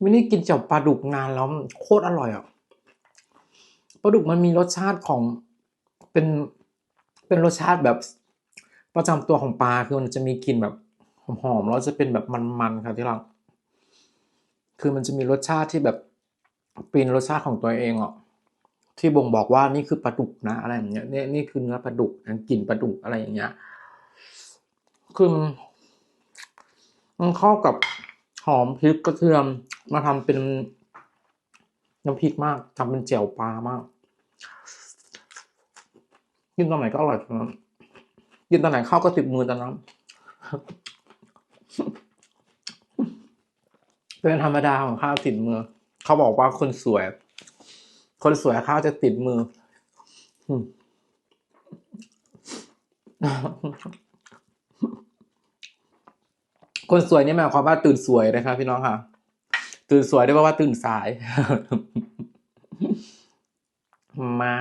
ไม่ได้กินเจียวปลาดุกนานแล้วโคตรอร่อยอ่ะปลาดุกมันมีรสชาติของเป็นเป็นรสชาติแบบประจำตัวของปลาคือมันจะมีกลิ่นแบบหอมๆแล้วจะเป็นแบบมันๆครับที่เราคือมันจะมีรสชาติที่แบบเป็นรสชาติของตัวเองอ่ะที่บ่งบอกว่านี่คือปลาดุกนะอะไรอย่างเงี้ยนี่คือเนื้อปลาดุกนะกลิ่นปลาดุกอะไรอย่างเงี้ยคือมันเข้ากับหอมพริกกระเทียมมาทำเป็นน้ำพริกมากทำเป็นแจ่วปลามากกินตอนไหนก็อร่อยตอนนั้นกินตอนไหนข้าวก็ติดมือตอนนั้นเป็นธรรมดาของข้าวติดมือเขาบอกว่าคนสวยข้าวจะติดมือคนสวยนี่หมายความว่าตื่นสวยนะครับพี่น้องค่ะตื่นสวยได้เพราะว่าตื่นสายมา